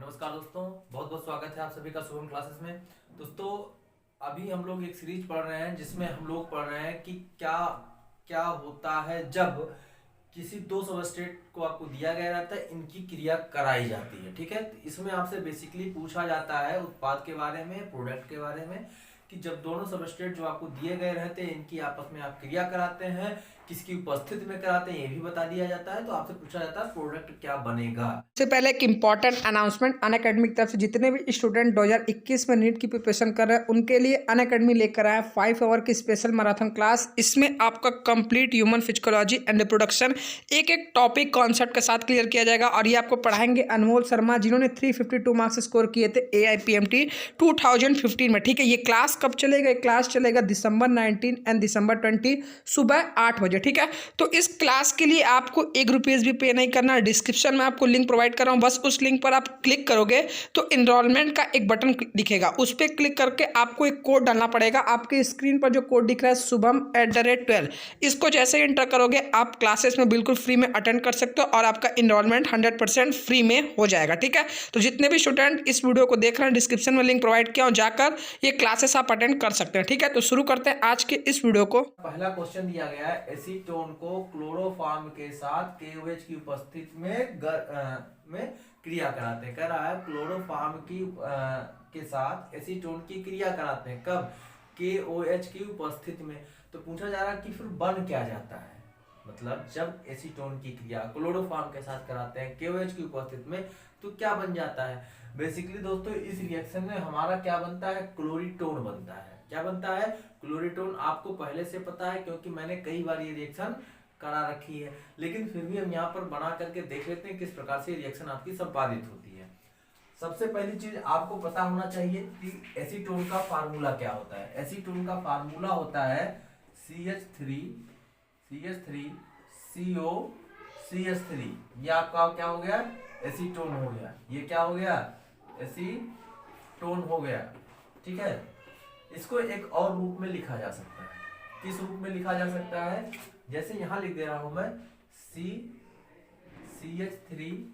नमस्कार दोस्तों, बहुत बहुत स्वागत है आप सभी का शुभम क्लासेस में। दोस्तों, अभी हम लोग एक सीरीज पढ़ रहे हैं जिसमें हम लोग पढ़ रहे हैं कि क्या क्या होता है जब किसी दो सबस्ट्रेट को आपको दिया गया रहता है, इनकी क्रिया कराई जाती है। ठीक है, तो इसमें आपसे बेसिकली पूछा जाता है उत्पाद के बारे में, प्रोडक्ट के बारे में, कि जब दोनों सबस्ट्रेट जो आपको दिए गए रहते हैं इनकी आपस में आप क्रिया कराते हैं, किसकी उपस्थिति में कराते हैं ये भी बता दिया जाता है। तो आपसे पूछा जाता है प्रोडक्ट क्या बनेगा। सबसे पहले एक इम्पॉर्टेंट अनाउंसमेंट अनअकैडमी की तरफ से जितने भी स्टूडेंट 2021 में नीट की प्रिपरेशन कर रहे हैं उनके लिए अनअकैडमी लेकर आया 5 आवर की स्पेशल मैराथन क्लास। इसमें आपका complete human physiology and reproduction एक एक टॉपिक कॉन्सेप्ट के साथ क्लियर किया जाएगा और ये आपको पढ़ाएंगे अनमोल शर्मा, जिन्होंने 352 मार्क्स स्कोर किए थे AIPMT 2015 में। ठीक है, ये क्लास कब चलेगा? ये क्लास चलेगा दिसंबर 19 एंड दिसंबर 20 सुबह 8 बजे। ठीक है, तो इस क्लास के लिए आपको ₹1 भी पे नहीं करना। डिस्क्रिप्शन में आपको लिंक प्रोवाइड कर रहा हूँ, बस उस लिंक पर आप क्लिक करोगे तो इनरोलमेंट का एक बटन दिखेगा, उस पर क्लिक करके आपको एक कोड डालना पड़ेगा। आपके स्क्रीन पर जो कोड दिख रहा है शुभम@12, इसको जैसे ही एंटर करोगे आप क्लासेस में बिल्कुल फ्री में अटेंड कर सकते हो और आपका इनरोलमेंट 100% फ्री में हो जाएगा। ठीक है, तो जितने भी स्टूडेंट इस वीडियो को देख रहे हैं डिस्क्रिप्शन में लिंक प्रोवाइड किया हूँ, जाकर ये क्लासेस आप अटेंड कर सकते हैं। ठीक है, तो शुरू करते हैं आज के इस वीडियो को। पहला क्वेश्चन दिया गया है, एसीटोन को क्लोरोफॉर्म के साथ KOH की उपस्थिति में क्रिया कराते हैं। कह रहा है क्लोरोफॉर्म के साथ एसीटोन की क्रिया कराते हैं, कब? KOH की उपस्थिति में। तो पूछा जा रहा है कि फिर बन क्या जाता है, मतलब जब एसीटोन की क्रिया क्लोरोफॉर्म के साथ कराते हैं KOH की उपस्थिति में तो क्या बन जाता है। बेसिकली दोस्तों इस रिएक्शन में हमारा क्या बनता है? क्लोरीटोन बनता है। क्या बनता है? क्लोरीटोन। आपको पहले से पता है क्योंकि मैंने कई बार ये रिएक्शन करा रखी है, लेकिन फिर भी हम यहाँ पर बना करके देख लेते हैं किस प्रकार से रिएक्शन आपकी संपादित होती है। सबसे पहली चीज आपको पता होना चाहिए कि एसीटोन का फार्मूला क्या होता है। एसीटोन का फार्मूला होता है CH3CO CH3। ये आपका क्या हो गया? एसीटोन हो गया। ये क्या हो गया? एसीटोन हो गया। ठीक है, इसको एक और रूप में लिखा जा सकता है। किस रूप में लिखा जा सकता है? जैसे यहां लिख दे रहा हूं मैं CH3,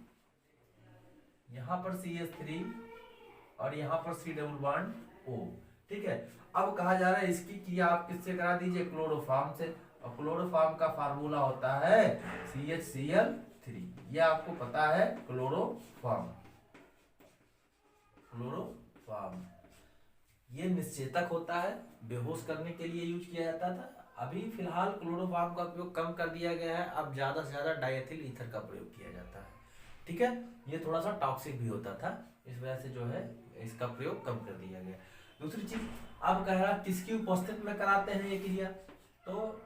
यहां पर CH3 और यहां पर C+O। ठीक है, अब कहा जा रहा है इसकी क्रिया आप किससे करा दीजिए? क्लोरोफॉर्म से। और क्लोरोफॉर्म का फार्मूला होता है CHCl3। ये आपको पता है। क्लोरोफॉर्म ये निश्चेतक होता है, बेहोश करने के लिए यूज किया जाता था। अभी फिलहाल क्लोरोफॉर्म का उपयोग कम कर दिया गया है, अब ज्यादा से ज्यादा डायथिल ईथर का प्रयोग किया जाता है। ठीक है, ये थोड़ा सा टॉक्सिक भी होता था, इस वजह से जो है इसका प्रयोग कम कर दिया गया। दूसरी चीज, अब कह रहा किसकी उपस्थिति में कराते हैं ये क्रिया? तो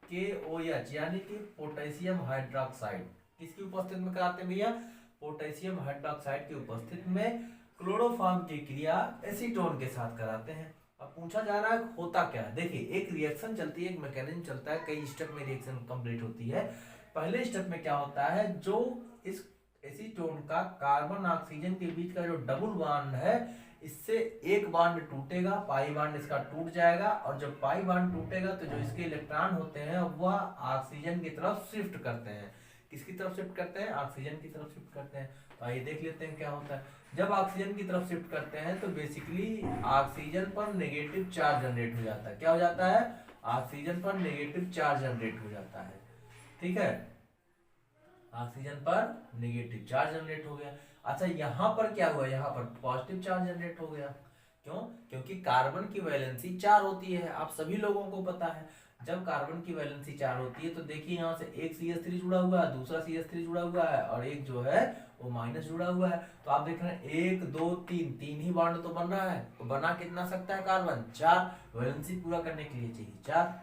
KOH यानी कि पोटेशियम हाइड्रोक्साइड। किसकी उपस्थिति में कराते हैं भैया? पोटेशियम हाइड्रोक्साइड की उपस्थिति में क्लोरोफॉर्म की क्रिया एसीटोन के साथ कराते हैं। अब पूछा जा रहा है होता क्या है। देखिए, एक रिएक्शन चलती है, एक मैकेनिज्म चलता है, कई स्टेप में रिएक्शन कंप्लीट होती है। पहले स्टेप में क्या होता है, जो इस एसीटोन का कार्बन ऑक्सीजन के बीच का जो डबल बॉन्ड है, इससे एक बॉन्ड टूटेगा, पाई बॉन्ड इसका टूट जाएगा, और जब पाई बॉन्ड टूटेगा तो जो इसके इलेक्ट्रॉन होते हैं वह ऑक्सीजन की तरफ शिफ्ट करते हैं। किसकी तरफ शिफ्ट करते हैं? ऑक्सीजन की तरफ शिफ्ट करते हैं। तो आइए देख लेते हैं क्या होता है। जब ऑक्सीजन की तरफ शिफ्ट करते हैं तो बेसिकली ऑक्सीजन पर नेगेटिव चार्ज जनरेट हो जाता है। क्या हो जाता है? ऑक्सीजन पर नेगेटिव चार्ज जनरेट हो जाता है। ठीक है, ऑक्सीजन पर नेगेटिव चार्ज जनरेट हो गया। अच्छा, यहां पर क्या हुआ? यहां पर पॉजिटिव चार्ज जनरेट हो गया। क्यों? क्योंकि कार्बन की वैलेंसी 4 होती है, आप सभी लोगों को पता है। जब कार्बन की वैलेंसी 4 होती है तो देखिए यहाँ से एक CH3 जुड़ा हुआ है, दूसरा CH3 जुड़ा हुआ है, और एक जो है वो माइनस जुड़ा हुआ है। तो आप देख रहे हैं 1 2 3, 3 ही बॉन्ड तो बन रहा है। तो बना कितना सकता है कार्बन? 4। वैलेंसी पूरा करने के लिए चाहिए 4।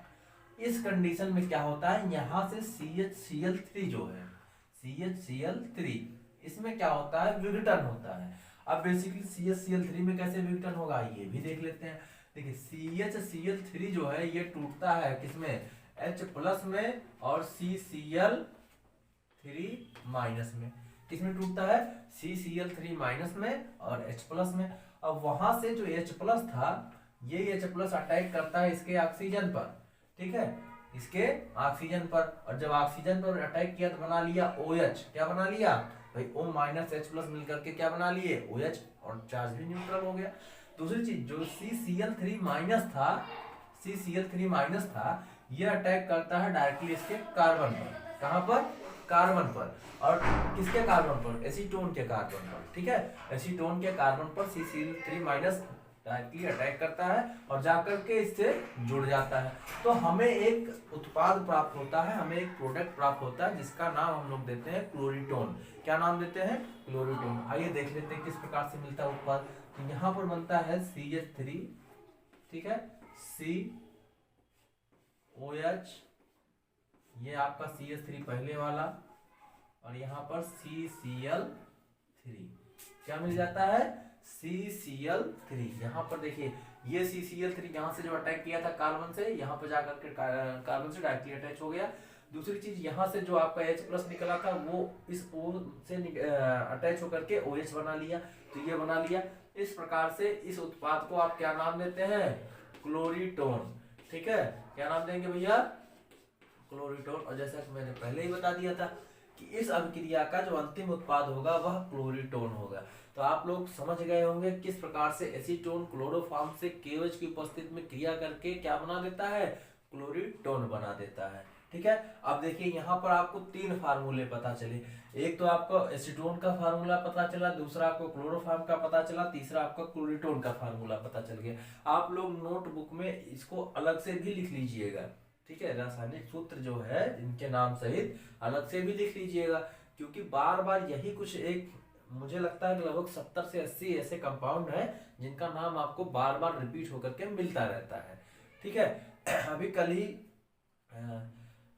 इस कंडीशन में क्या होता है, यहाँ से CHCl3 जो है, CHCl3, इसमें क्या होता है? विघटन होता है। अब बेसिकली CHCl3 में कैसे विघटन होगा ये भी देख लेते हैं। देखिए, CHCl3 जो है ये टूटता है किसमें? H+ में, और CCl3 माइनस में। किसमें टूटता है? CCl3 माइनस में और H+ में। अब वहां से जो H+ था, ये H+ अटैक करता है इसके ऑक्सीजन पर। ठीक है, इसके ऑक्सीजन पर, और जब ऑक्सीजन पर अटैक किया तो बना लिया OH। क्या बना लिया? भाई O माइनस H प्लस मिलकर के क्या बना लिए OH, और चार्ज भी न्यूट्रल हो गया। दूसरी चीज जो CCl3 माइनस था, CCl3 माइनस था, ये अटैक करता है डायरेक्टली इसके कार्बन पर। कहां पर? कार्बन पर। और किसके कार्बन पर? एसीटोन के कार्बन पर। ठीक है, एसीटोन के कार्बन पर CCl3 माइनस डायरेक्टली अटैक करता है और जाकर के इससे जुड़ जाता है। तो हमें एक उत्पाद प्राप्त होता है, हमें एक प्रोडक्ट प्राप्त होता है जिसका नाम हम लोग देते हैं क्लोरीटोन। क्या नाम देते हैं? क्लोरीटोन। आइए देख लेते हैं किस प्रकार से मिलता है उत्पाद। तो यहाँ पर बनता है CH3, ठीक है, COH, ये आपका CH3 पहले वाला, और यहाँ पर CCl3 क्या मिल जाता है? CCl3। यहाँ पर देखिए ये CCl3 यहाँ से जो अटैक किया था कार्बन से, यहाँ पर जाकर के कार्बन से डायरेक्टली अटैच हो गया। दूसरी चीज यहाँ से जो आपका H प्लस निकला था वो इस O से अटैच होकर के OH बना लिया, तो ये बना लिया। इस प्रकार से इस उत्पाद को आप क्या नाम देते हैं? क्लोरीटोन। ठीक है, क्या नाम देंगे भैया? क्लोरीटोन। और जैसा कि मैंने पहले ही बता दिया था कि इस अभिक्रिया का जो अंतिम उत्पाद होगा वह क्लोरीटोन होगा। तो आप लोग समझ गए होंगे किस प्रकार से एसीटोन क्लोरोफॉर्म से KOH की उपस्थिति में क्रिया करके क्या बना देता है? क्लोरीटोन बना देता है। ठीक है, अब देखिए यहाँ पर आपको 3 फार्मूले पता चले। एक तो आपको एसीटोन का फार्मूला पता चला, दूसरा आपको क्लोरोफॉर्म का पता चला, तीसरा आपका क्लोरीटोन का फार्मूला पता चल गया। आप लोग नोटबुक में इसको अलग से भी लिख लीजिएगा। ठीक है, रासायनिक सूत्र जो है इनके नाम सहित अलग से भी लिख लीजिएगा, क्योंकि बार बार यही कुछ एक, मुझे लगता है कि लगभग 70 से 80 ऐसे कंपाउंड है जिनका नाम आपको बार बार रिपीट होकर के मिलता रहता है। ठीक है, अभी कल ही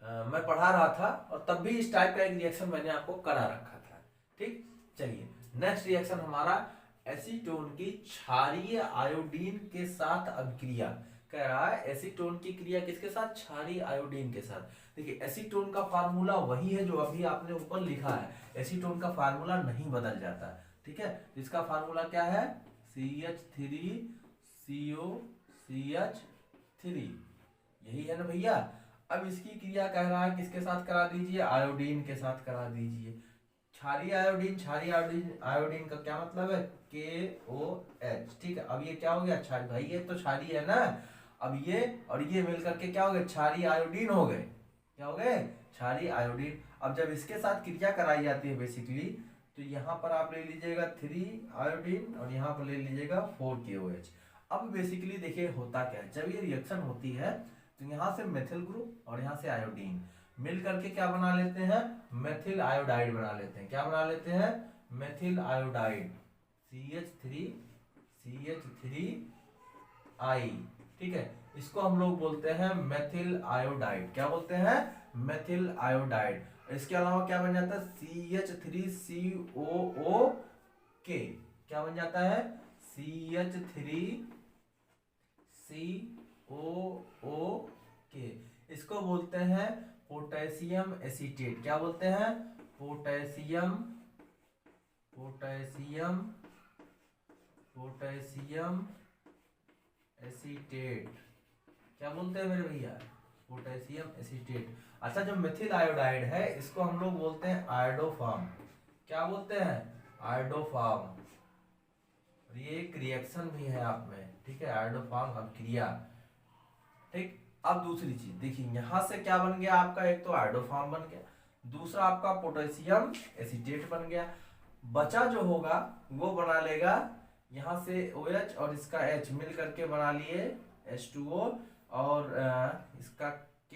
मैं पढ़ा रहा था और तब भी इस टाइप का एक रिएक्शन मैंने आपको करा रखा था। ठीक, चलिए नेक्स्ट रिएक्शन हमारा एसीटोन की क्षारीय आयोडीन के साथ अभिक्रिया। कह रहा है एसीटोन की क्रिया किसके साथ? क्षारीय आयोडीन के साथ। देखिए एसीटोन का फार्मूला वही है जो अभी आपने ऊपर लिखा है, एसीटोन का फार्मूला नहीं बदल जाता। ठीक है, इसका फार्मूला क्या है? CH3COCH3, यही है ना भैया। अब इसकी क्रिया कह रहा है किसके साथ करा दीजिए? आयोडीन के साथ करा दीजिए। क्षारीय आयोडीन, क्षारीय आयोडीन, आयोडीन का क्या मतलब है? KOH। ठीक है, अब ये क्या हो गया? क्षारीय, भाई ये तो क्षारीय है ना। अब ये और ये मिलकर के क्या हो गए? क्षारीय आयोडीन हो गए। क्या हो गए? क्षारीय आयोडीन। अब जब इसके साथ क्रिया कराई जाती है बेसिकली, तो यहाँ पर आप ले लीजिएगा 3 आयोडीन और यहाँ पर ले लीजिएगा 4 KOH। अब बेसिकली देखिए होता क्या है, जब ये रिएक्शन होती है तो यहाँ से मेथिल ग्रुप और यहाँ से आयोडीन मिल करके क्या बना लेते हैं? मेथिल आयोडाइड बना लेते हैं। क्या बना लेते हैं? Methyl iodide, CH3I। ठीक है, इसको हम लोग बोलते हैं मेथिल आयोडाइड। क्या बोलते हैं? Methyl iodide. इसके अलावा क्या बन जाता है? CH3COOK। क्या बन जाता है? CH3COOK। इसको बोलते हैं पोटेशियम एसीटेट। क्या बोलते हैं? Potassium acetate. क्या बोलते हैं मेरे भैया? Potassium acetate. अच्छा, जो मेथिल आयोडाइड है इसको हम लोग बोलते हैं आयोडोफॉर्म। क्या बोलते हैं? आयोडोफॉर्म। ये एक रिएक्शन भी है आप में। ठीक है, आयोडोफॉर्म अभिक्रिया। ठीक, अब दूसरी चीज देखिए, यहां से क्या बन गया आपका? एक तो आयोडोफॉर्म बन गया, दूसरा आपका पोटेशियम एसीटेट बन गया। बचा जो होगा वो बना लेगा यहाँ से OH और इसका H मिल करके बना लिए H2O, और इसका K,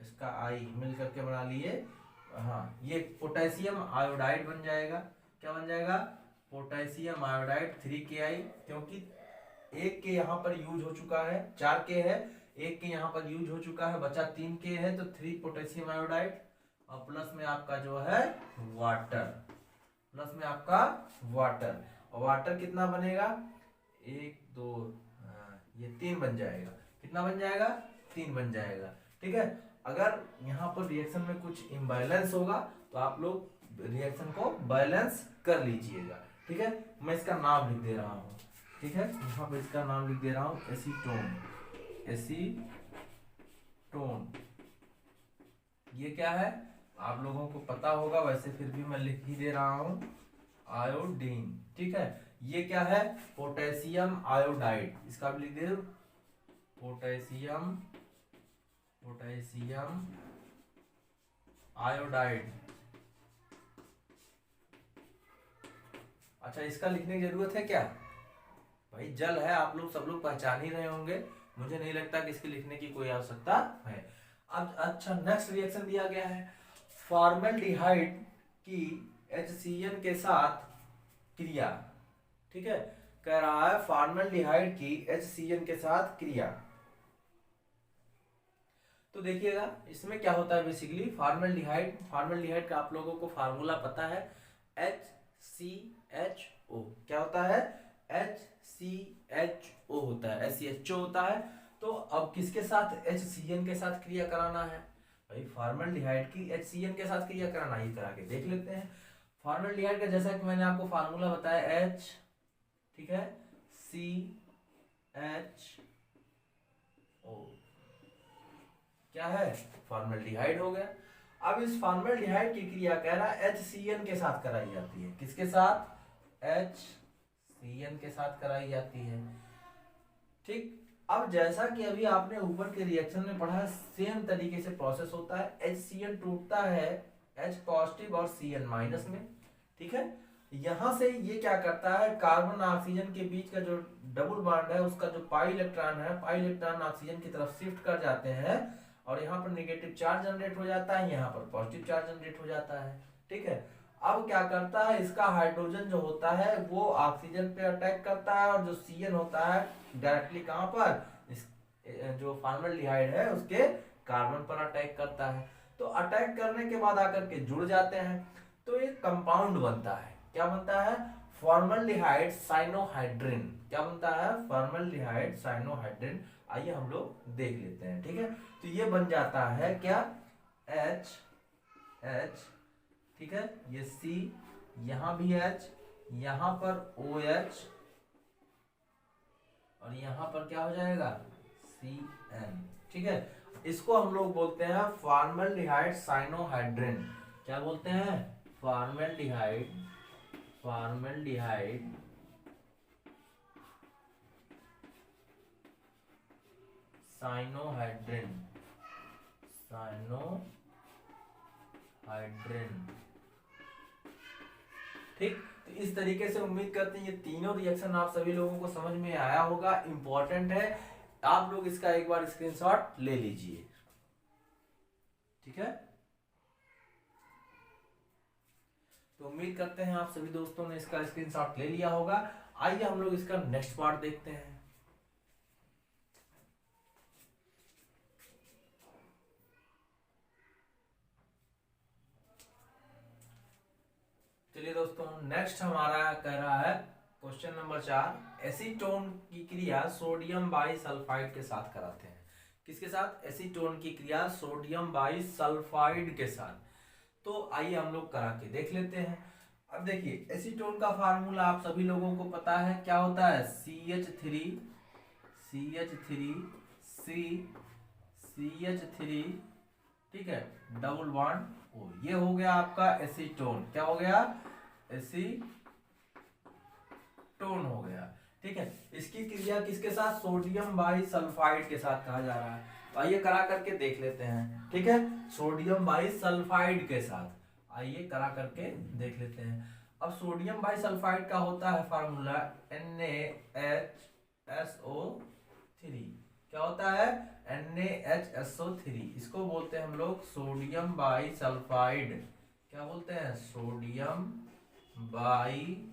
इसका I मिल करके बना लिए, हाँ, ये पोटेशियम आयोडाइड बन जाएगा। क्या बन जाएगा? पोटेशियम आयोडाइड 3KI, क्योंकि एक के यहाँ पर यूज हो चुका है, 4K है, एक के यहाँ पर यूज हो चुका है, बचा 3K है, तो 3 पोटेशियम आयोडाइड, और प्लस में आपका जो है वाटर, प्लस में आपका वाटर। और वाटर कितना बनेगा? 1 2 ये 3 बन जाएगा। कितना बन जाएगा? 3 बन जाएगा। ठीक है, अगर यहाँ पर रिएक्शन में कुछ इम्बैलेंस होगा तो आप लोग रिएक्शन को बैलेंस कर लीजिएगा। ठीक है, मैं इसका नाम लिख दे रहा हूँ। ठीक है, यहाँ पर इसका नाम लिख दे रहा हूँ एसीटोन। एसीटोन ये क्या है? आप लोगों को पता होगा, वैसे फिर भी मैं लिख ही दे रहा हूं, आयोडीन। ठीक है, ये क्या है, पोटेशियम आयोडाइड, इसका भी लिख दे दो, पोटेशियम आयोडाइड। अच्छा, इसका लिखने की जरूरत है क्या? भाई जल है, आप लोग सब लोग पहचान ही रहे होंगे, मुझे नहीं लगता कि इसके लिखने की कोई आवश्यकता है। अब अच्छा, नेक्स्ट रिएक्शन दिया गया है, फॉर्मल्डिहाइड की HCN के साथ क्रिया। ठीक है, कह रहा है फॉर्मल्डिहाइड की HCN के साथ क्रिया। तो देखिएगा इसमें क्या होता है, बेसिकली फॉर्मल्डिहाइड का आप लोगों को फार्मूला पता है, HCHO। क्या होता है, HCHO होता है, SCHO होता है। तो अब किसके साथ, HCN के साथ क्रिया कराना है, भाई फॉर्मल्डिहाइड की HCN के साथ क्रिया कराना, ये करा के देख लेते हैं। फॉर्मल्डिहाइड का जैसा कि मैंने आपको फार्मूला बताया, H, ठीक है, CHO, क्या है, फॉर्मल्डिहाइड हो गया। अब इस फॉर्मल्डिहाइड की क्रिया कह रहा है HCN के साथ कराई जाती है, किसके साथ, HCN के साथ कराई जाती है। ठीक, अब जैसा कि अभी आपने ऊपर के रिएक्शन में पढ़ा, सेम तरीके से प्रोसेस होता है, HCN टूटता है H पॉजिटिव और Cn माइनस में। ठीक है, यहां से ये क्या करता है, कार्बन ऑक्सीजन के बीच का जो डबल बॉन्ड है, उसका जो पाई इलेक्ट्रॉन है, पाई इलेक्ट्रॉन ऑक्सीजन की तरफ शिफ्ट कर जाते हैं, और यहाँ पर नेगेटिव चार्ज जनरेट हो जाता है, यहाँ पर पॉजिटिव चार्ज जनरेट हो जाता है। ठीक है, अब क्या करता है, इसका हाइड्रोजन जो होता है वो ऑक्सीजन पे अटैक करता है, और जो Cn होता है डायरेक्टली कहाँ पर, इस जो फॉर्मल्डिहाइड है उसके कार्बन पर अटैक करता है। तो अटैक करने के बाद आकर के जुड़ जाते हैं, तो एक कंपाउंड बनता है, क्या बनता है, फॉर्मल्डिहाइड साइनोहाइड्रिन। क्या बनता है, फॉर्मल्डिहाइड साइनोहाइड्रिन। आइए हम लोग देख लेते हैं। ठीक है, तो ये बन जाता है क्या, H, ठीक है, ये C, यहां भी H, यहां पर OH, और यहां पर क्या हो जाएगा, Cn। ठीक है, इसको हम लोग बोलते हैं फॉर्मल्डिहाइड साइनोहाइड्रिन। क्या बोलते हैं, फॉर्मल्डिहाइड साइनोहाइड्रिन। ठीक, तो इस तरीके से उम्मीद करते हैं ये तीनों रिएक्शन आप सभी लोगों को समझ में आया होगा, इंपॉर्टेंट है, आप लोग इसका एक बार स्क्रीनशॉट ले लीजिए। ठीक है, तो उम्मीद करते हैं आप सभी दोस्तों ने इसका स्क्रीनशॉट ले लिया होगा। आइए हम लोग इसका नेक्स्ट पार्ट देखते हैं। चलिए दोस्तों, नेक्स्ट हमारा कह रहा है क्वेश्चन नंबर 4, एसीटोन की क्रिया सोडियम बाइसल्फाइड के साथ कराते हैं। किसके साथ, एसीटोन की क्रिया सोडियम बाइसल्फाइड के साथ। तो आइए हम लोग करा के देख लेते हैं। अब देखिए, एसीटोन का फार्मूला आप सभी लोगों को पता है, क्या होता है, CH3 CH3, ठीक है, डबल बॉन्ड O, ये हो गया आपका एसीटोन। क्या हो गया, एसीटोन हो गया। ठीक है, इसकी क्रिया किसके साथ, सोडियम बाइसल्फाइड के साथ कहा जा रहा है। तो आइए करा करके देख लेते हैं। ठीक है, सोडियम बाइसल्फाइड के साथ, आइए करा करके देख लेते हैं। अब सोडियम बाइसल्फाइड का होता है फार्मूला NaHSO3। क्या होता है, NaHSO3, इसको बोलते हैं हम लोग सोडियम बाइसल्फाइड। क्या बोलते हैं, सोडियम बाइसल्फाइड,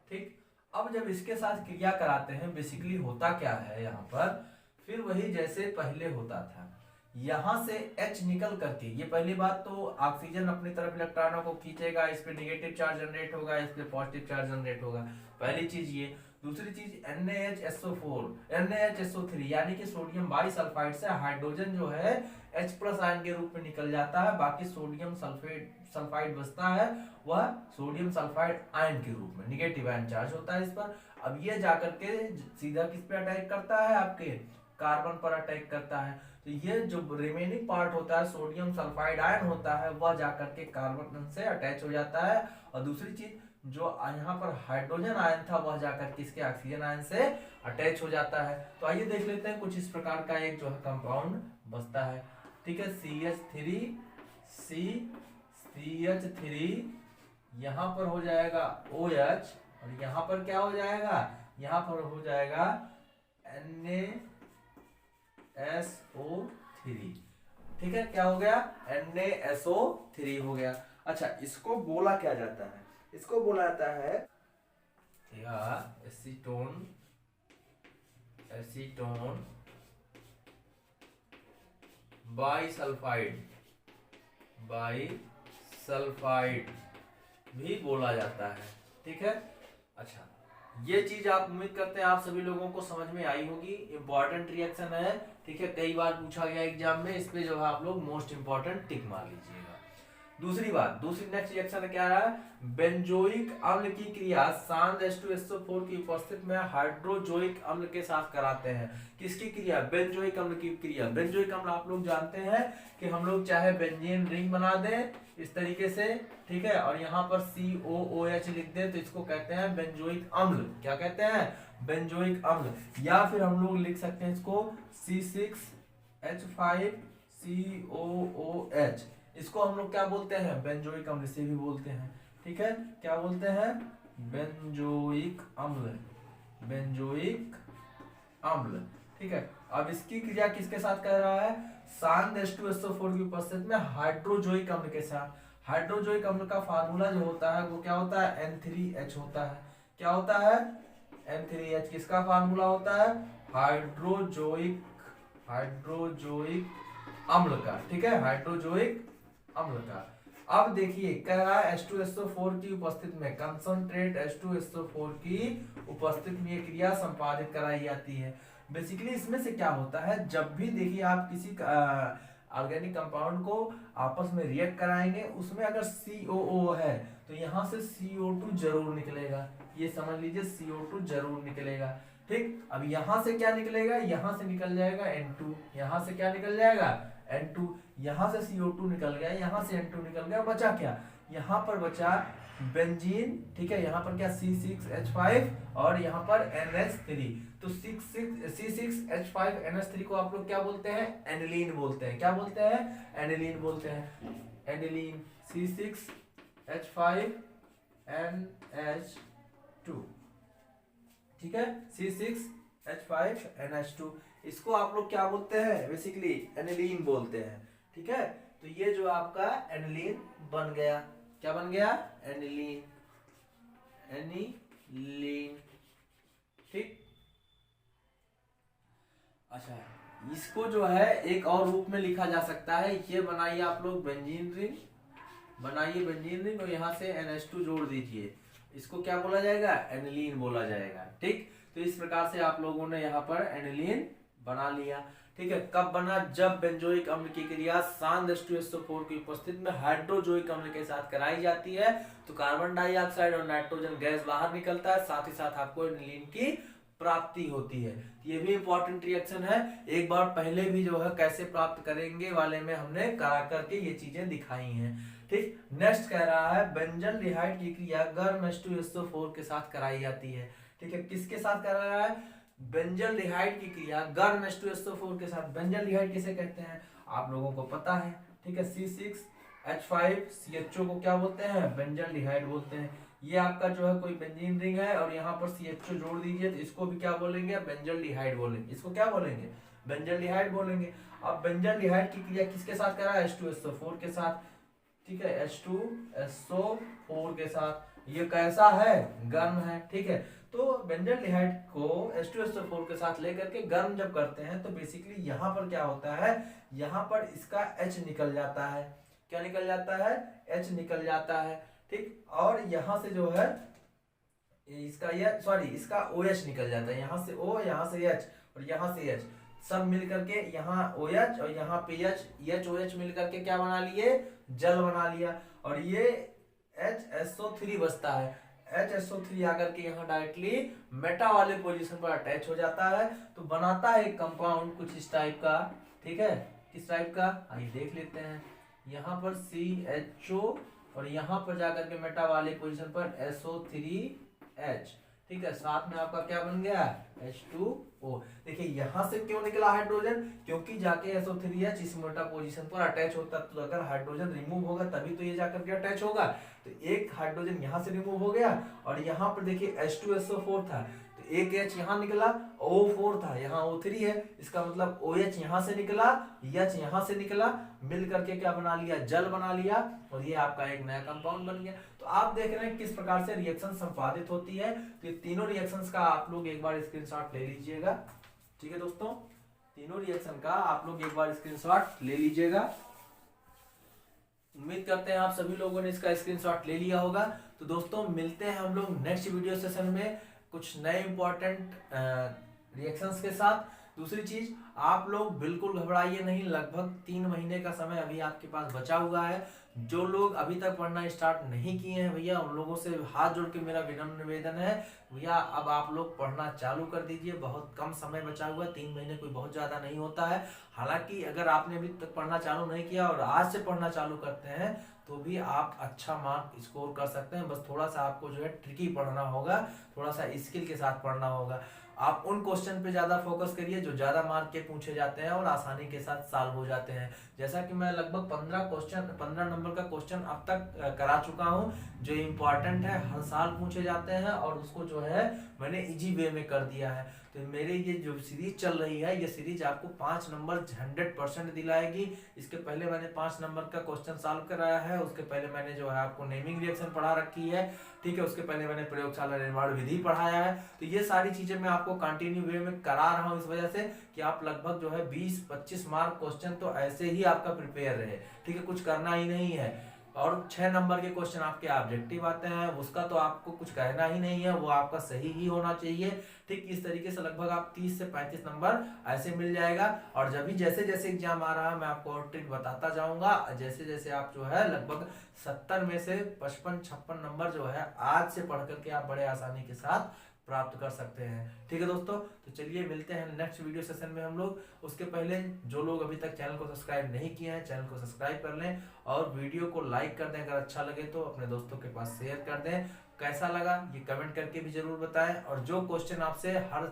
ठीक, अब जब इसके साथ क्रिया कराते हैं, बेसिकली होता क्या है यहाँ पर, फिर वही जैसे पहले होता था, यहां से H निकल करके, ये पहली बात तो ऑक्सीजन अपनी तरफ इलेक्ट्रॉनों को खींचेगा, इस पे नेगेटिव चार्ज जनरेट होगा, इस पे पॉजिटिव चार्ज जनरेट होगा, पहली चीज ये। दूसरी चीज NaHSO3 यानी कि सोडियम बाइसल्फाइड से हाइड्रोजन जो है H+ आयन के रूप में निकल जाता है, बाकी सोडियम सल्फाइड बचता है, वह सोडियम सल्फाइड आयन के रूप में, नेगेटिव आयन चार्ज होता है इस पर। अब ये जाकर के सीधा किस पे अटैक करता है, आपके कार्बन पर अटैक करता है, तो ये जो रिमेनिंग पार्ट होता है सोडियम सल्फाइड आयन होता है वह जाकर के कार्बन से अटैच हो जाता है, और दूसरी चीज जो यहाँ पर हाइड्रोजन आयन था वह जाकर के इसके ऑक्सीजन आयन से अटैच हो जाता है। तो आइए देख लेते हैं कुछ इस प्रकार का एक जो है कंपाउंड बचता है, ठीक है। CH3 यहाँ पर हो जाएगा OH, और यहाँ पर क्या हो जाएगा, यहाँ पर हो जाएगा NaSO3, ठीक है। क्या हो गया, NaSO3 हो गया। अच्छा, इसको बोला क्या जाता है, इसको बोला जाता है एसीटोन बाईसल्फाइड भी बोला जाता है, ठीक है। अच्छा, ये चीज आप उम्मीद करते हैं आप सभी लोगों को समझ में आई होगी। इंपॉर्टेंट रिएक्शन है, ठीक है, कई बार पूछा गया एग्जाम में, इस पे जो है आप लोग मोस्ट इंपॉर्टेंट टिक मार लीजिएगा। दूसरी नेक्स्ट रिएक्शन क्या रहा है, बेंजोइक अम्ल की क्रिया सांद H2SO4 की उपस्थिति में हाइड्रोजोइक अम्ल के साथ कराते हैं। किसकी क्रिया, बेंजोइक अम्ल की क्रिया। बेंजोइक अम्ल आप लोग जानते हैं कि हम लोग चाहे बेंजीन रिंग बना दें इस तरीके से, ठीक है, और यहाँ पर COOH लिख दें तो इसको कहते हैं बेंजोइक अम्ल। क्या कहते हैं, बेंजोइक अम्ल। या फिर हम लोग लिख सकते हैं इसको C6H5COOH, इसको हम लोग क्या बोलते हैं, बेंजोइक अम्ल से भी बोलते हैं, ठीक है। क्या बोलते हैं, बेंजोइक अम्ल, ठीक है। अब इसकी क्रिया किसके साथ कर रहा है, सांद H2SO4 की उपस्थिति में हाइड्रोजोइक अम्ल के साथ। हाइड्रोजोइक अम्ल का फार्मूला जो होता है वो क्या होता है, N3H होता है। क्या होता है, N3H। किसका फार्मूला होता है, हाइड्रोजोइक अम्ल का, ठीक है, हाइड्रोजोइक अम्ल का। अब देखिए कह रहा है H2SO4 की उपस्थिति में, कंसंट्रेट H2SO4 की उपस्थिति में ये क्रिया संपादित कराई जाती है। बेसिकली इसमें से क्या होता है, जब भी देखिए आप किसी ऑर्गेनिक कंपाउंड को आपस में रिएक्ट कराएंगे, उसमें अगर COO है तो यहाँ से CO2 जरूर निकलेगा, ये समझ लीजिए CO2 जरूर निकलेगा, ठीक। अब यहाँ से क्या निकलेगा, यहाँ से निकल जाएगा N2, यहाँ से क्या निकल जाएगा N2, यहाँ से CO2 निकल गया, यहाँ से N2 निकल गया, बचा क्या, यहाँ पर बचा बेंजीन, ठीक है। यहाँ पर क्या C6H5 और यहाँ पर NH3, तो C6H5NH3 को आप लोग क्या बोलते हैं, एनिलीन बोलते हैं। क्या बोलते हैं, एनिलीन बोलते हैं, एनिलीन C6H5NH2, ठीक है, C6H5NH2, इसको आप लोग क्या बोलते हैं, बेसिकली एनिलीन बोलते हैं, ठीक है। तो ये जो आपका एनिलीन बन गया, क्या बन गया, एनिलीन, ठीक। अच्छा, इसको जो है एक और रूप में लिखा जा सकता है, ये बनाइए आप लोग बेंजीन रिंग, और यहाँ से NH2 जोड़ दीजिए, इसको क्या बोला जाएगा, एनिलीन बोला जाएगा, ठीक। तो इस प्रकार से आप लोगों ने यहाँ पर एनिलीन बना लिया, ठीक है। कब बना, जब बेंजोइक अम्ल की क्रिया सांद H2SO4 की उपस्थिति में हाइड्रोजोइक अम्ल के साथ कराई जाती है तो कार्बन डाइऑक्साइड और नाइट्रोजन गैस बाहर निकलता है, साथ ही साथ आपको एनिलीन की प्राप्ति होती है। ये भी इंपॉर्टेंट रिएक्शन है, एक बार पहले भी जो है कैसे प्राप्त करेंगे वाले में हमने करा करके ये चीजें दिखाई हैं, ठीक। नेक्स्ट कह रहा है बेंजल्डिहाइड की क्रिया गर्म H2SO4 के साथ कराई जाती है, ठीक है। किसके साथ कर रहा है, बेंजल्डिहाइड की क्रिया गर्म H2SO4 के साथ। बेंजल्डिहाइड किसे कहते हैं आप लोगों को पता है, ठीक है। C6H5CHO को क्या बोलते हैं, बेंजल्डिहाइड बोलते हैं। ये आपका जो है कोई बेंजीन रिंग है और यहाँ पर CHO जोड़ दीजिए तो इसको भी क्या बोलेंगे, बेंजल्डिहाइड बोलेंगे, इसको क्या बोलेंगे, बेंजल्डिहाइड बोलेंगे। अब बेंजल्डिहाइड की क्रिया किसके साथ करा है, H2SO4 के साथ, ठीक है, H2SO4 के साथ। ये कैसा है, गर्म है, ठीक है। तो बेंजल्डिहाइड को H2SO4 के साथ लेकर के गर्म जब करते हैं तो बेसिकली यहाँ पर क्या होता है, यहाँ पर इसका H निकल जाता है। क्या निकल जाता है, H निकल जाता है, ठीक। और यहाँ से जो है इसका इसका OH निकल जाता है, यहाँ से O, यहाँ से H और यहाँ से H, सब मिल करके यहाँ OH और यहाँ पे HOH मिल करके क्या बना लिए, जल बना लिया, और ये HSO3 बचता है। HSO3 आकर के यहाँ डायरेक्टली मेटा वाले पोजीशन पर अटैच हो जाता है, तो बनाता है एक कंपाउंड कुछ इस टाइप का। ठीक है, किस टाइप का आइए देख लेते हैं। यहाँ पर CHO और यहाँ पर जाकर के मेटा वाले पोजीशन पर SO3H। ठीक है, साथ में आपका क्या बन गया H2O। देखिए यहाँ से क्यों निकला हाइड्रोजन, क्योंकि जाके SO3H इस मेटा पोजीशन पर अटैच होता, तो अगर हाइड्रोजन रिमूव होगा तभी तो ये जाकर के अटैच होगा। तो एक हाइड्रोजन यहाँ से रिमूव हो गया और यहाँ पर देखिए H2SO4 था, तो एक H यहाँ निकला, O4 था, यहाँ O3 है, इसका मतलब OH यहाँ से निकला, H यहाँ से निकला, मिल करके क्या बना लिया, जल बना लिया, और ये आपका एक नया कंपाउंड बन गया। तो आप देख रहे हैं किस प्रकार से रिएक्शन संपादित होती है। तो ये तीनों रिएक्शंस का आप लोग एक बार स्क्रीनशॉट ले लीजिएगा। ठीक है दोस्तों, तीनों रिएक्शन का आप लोग एक बार स्क्रीनशॉट ले लीजिएगा। उम्मीद करते हैं आप सभी लोगों ने इसका स्क्रीनशॉट ले लिया होगा। तो दोस्तों मिलते हैं हम लोग नेक्स्ट वीडियो सेशन में कुछ नए इंपॉर्टेंट रिएक्शंस के साथ। दूसरी चीज, आप लोग बिल्कुल घबराइए नहीं, लगभग 3 महीने का समय अभी आपके पास बचा हुआ है। जो लोग अभी तक पढ़ना स्टार्ट नहीं किए हैं भैया, उन लोगों से हाथ जोड़ के मेरा विनम्र निवेदन है भैया, अब आप लोग पढ़ना चालू कर दीजिए। बहुत कम समय बचा हुआ है, 3 महीने कोई बहुत ज्यादा नहीं होता है। हालांकि अगर आपने अभी तक पढ़ना चालू नहीं किया और आज से पढ़ना चालू करते हैं तो भी आप अच्छा मार्क स्कोर कर सकते हैं। बस थोड़ा सा आपको जो है ट्रिकी पढ़ना होगा, थोड़ा सा स्किल के साथ पढ़ना होगा। आप उन क्वेश्चन पे ज्यादा फोकस करिए जो ज्यादा मार्क के पूछे जाते हैं और आसानी के साथ सॉल्व हो जाते हैं। जैसा कि मैं लगभग 15 नंबर का क्वेश्चन अब तक करा चुका हूं, जो इम्पोर्टेंट है, हर साल पूछे जाते हैं, और उसको जो है मैंने इजी वे में कर दिया है। तो मेरे ये जो सीरीज चल रही है, ये सीरीज आपको 5 नंबर 100% दिलाएगी। इसके पहले मैंने 5 नंबर का क्वेश्चन सॉल्व कराया है, उसके पहले मैंने जो है आपको नेमिंग रिएक्शन पढ़ा रखी है। ठीक है, उसके पहले मैंने प्रयोगशाला निर्माण विधि पढ़ाया है। तो ये सारी चीजें मैं आपको कंटिन्यू वे में करा रहा हूँ, इस वजह से कि आप लगभग जो है 20-25 मार्क क्वेश्चन तो ऐसे ही आपका प्रिपेयर रहे। ठीक है, कुछ करना ही नहीं है। और 6 नंबर के क्वेश्चन आपके ऑब्जेक्टिव आते हैं, उसका तो आपको कुछ कहना ही नहीं है, वो आपका सही ही होना चाहिए। ठीक, इस तरीके से लगभग आप 30 से 35 नंबर ऐसे मिल जाएगा। और जब भी जैसे जैसे एग्जाम आ रहा है मैं आपको और ट्रिक बताता जाऊंगा। जैसे जैसे आप जो है लगभग 70 में से 55-56 नंबर जो है आज से पढ़ करके आप बड़े आसानी के साथ प्राप्त कर सकते हैं। ठीक है दोस्तों, तो चलिए मिलते हैं नेक्स्ट वीडियो सेशन में हम लोग। उसके पहले जो लोग अभी तक चैनल को सब्सक्राइब नहीं किए हैं, चैनल को सब्सक्राइब कर लें और वीडियो को लाइक कर दें। अगर अच्छा लगे तो अपने दोस्तों के पास शेयर कर दें। कैसा लगा ये कमेंट करके भी जरूर बताएं। और जो क्वेश्चन आपसे हर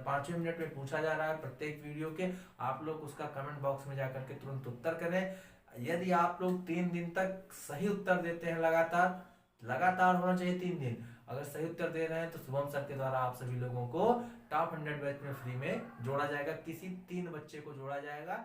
5 मिनट में पूछा जा रहा है प्रत्येक वीडियो के, आप लोग उसका कमेंट बॉक्स में जाकर के तुरंत उत्तर करें। यदि आप लोग 3 दिन तक सही उत्तर देते हैं, लगातार होना चाहिए 3 दिन, अगर सही उत्तर दे रहे हैं तो शुभम सर के द्वारा आप सभी लोगों को टॉप 100 बैच में फ्री में जोड़ा जाएगा। किसी 3 बच्चे को जोड़ा जाएगा।